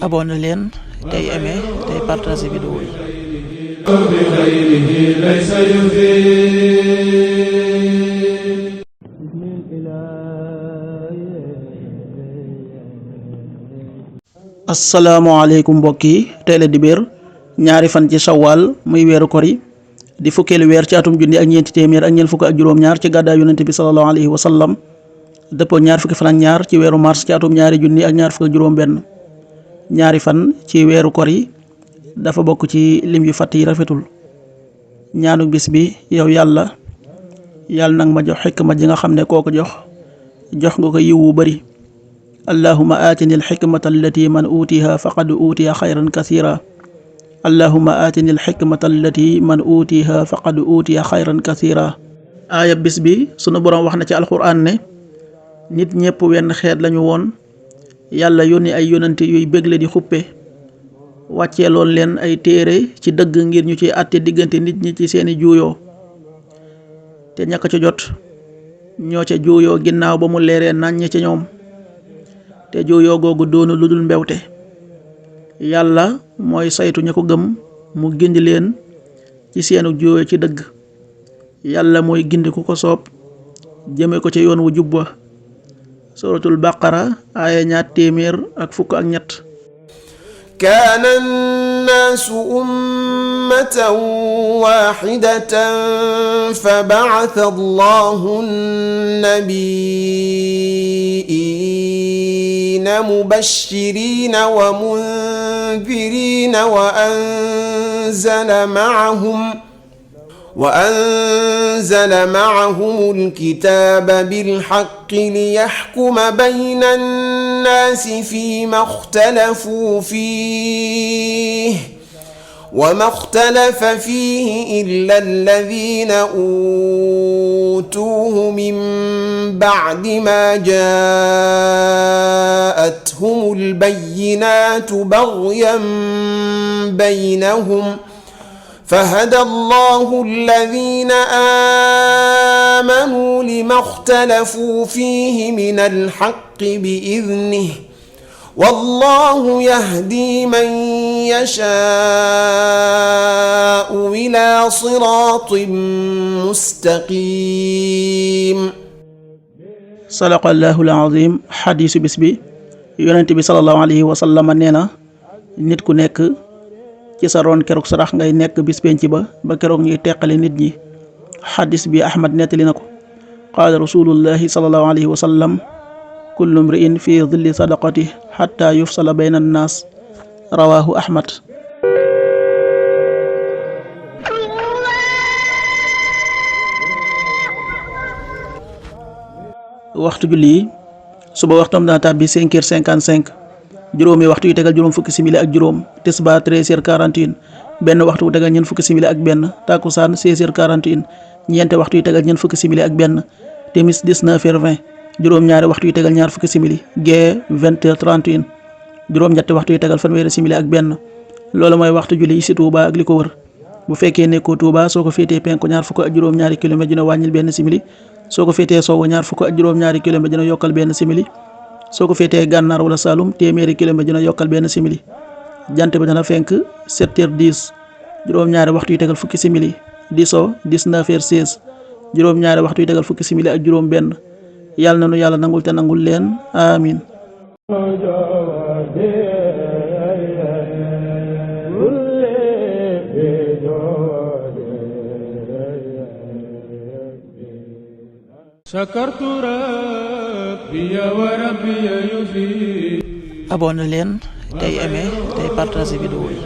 abonné leen tey aimé tey partagé vidéo yi. asalaamaaleykum mbokk yi tey la dibéer ñaari fan ci shawwal muy weeru kori di fukkeelu weer ci atum junni ak ñeenti téeméer ak ñeent fukk ak juróom-ñaar ci gàddaay yonente bi sallallahu alayhi wa sallam dëppoo ñaar fukki fan ak ñaar ci weeru mars ci atum ñaari junni ak ñaar fukk ak juróom-benn. ñaari fan ci weeru kori dafa bokk ci lim yu fàtt yi rafetul. ñaanu bis bi yow yàlla nag ma jox xikma ji nga xam ne koo ko jox nga ko yiw wu bari. allahuma aatini alxikmata allati man uutiha faqad uutiya xayran kasira allahuma aatini alxikmata allati man uutiha faqad uutiya xayran kasira. aaya bis bi sunu boroom wax na ci alquran ne nit ñëpp wenn xeet lañu woon, yàlla yónni ay yonante yuy bégle di xuppe, wàccee loon leen ay téere ci dëgg ngir ñu ci àtte diggante nit ñi ci seeni juuyoo, te ñàkk ca jot ñoo ca juuyoo ginnaaw ba mu leeree naññ ci ñoom, te juuyoo googu doonu lu dul mbewte. yàlla mooy saytu ña ko gëm mu gindi leen ci seenu juuyoo ci dëgg. yàlla mooy gindi ku ko soob jëme ko ci yoon wu jub wa. suratul baqara aaya 200 kaana annaasu ummatan waahidatan fa ba'atha allahu nnabiyyiina mubashshiriina wa mundhiriina wa anzala ma'ahum al-kitaaba bil-haqqi liyaxkuma bayna an-naasi fiimaa ixtalafuu fiihi wa maa ixtalafa fiihi illaa allaziina uutuuhu min ba'di maa jaa'athum al-bayyinaatu baghyan baynahum فهدى الله الذين آمنوا لما اختلفوا فيه من الحق بإذنه والله يهدي من يشاء إلى صراط مستقيم. صدق الله العظيم. حديث bis bi yonent bi sallallahu alayhi wa sallam nee na nit ku nekk ci sa roon keroog sarax ngay nekk bis penc ba keroog ñuy teqale nit ñi. xadis bi ahmad nettali na ko. qaala rasulullahi sallallahu alayhi wa sallam kullu mri'in fi dhilli sadaqati xatta yufsala bayna annaas rawahu ahmad. waxtu julli yi suba waxtam dana tàbbi 5h55, juróomi waxtu yu tegal juróom fukki simili ak juróom, tisbaar 13h41, benn waxtu yu tegal ñeent fukki simili ak benn, takkusaan 16h41, ñeenti waxtu yu tegal ñeent fukki simili ak benn, timis 19h20, juróom-ñaari waxtu yu tegal ñaar fukki simili, gee 20h31, juróom-ñetti waxtu yu tegal fanweeri simili ak benn. loolu mooy waxtu julli yi ci Touba ak li ko wër. bu fekkee nekkoo Touba soo ko féetee penku ñaar fukk ak juróom-ñaari kilomètre dina wàññil benn simili, soo ko féetee sowwu ñaar fukk ak juróom-ñaari kilomètre dina yokkal benn simili, soo ko féetee gànnaar wala Saloum téeméeri kilomètre dina yokkal benn simili. jant bi dana fenk 7h10, juróom-ñaari waxtu yu tegal fukki simili, di so 19h16, juróom-ñaari waxtu yu tegal fukki simili ak juróom benn. yàlla na nu yàlla nangul te nangul leen amin. abonné leen tey aimé tey partagé vidéo yi.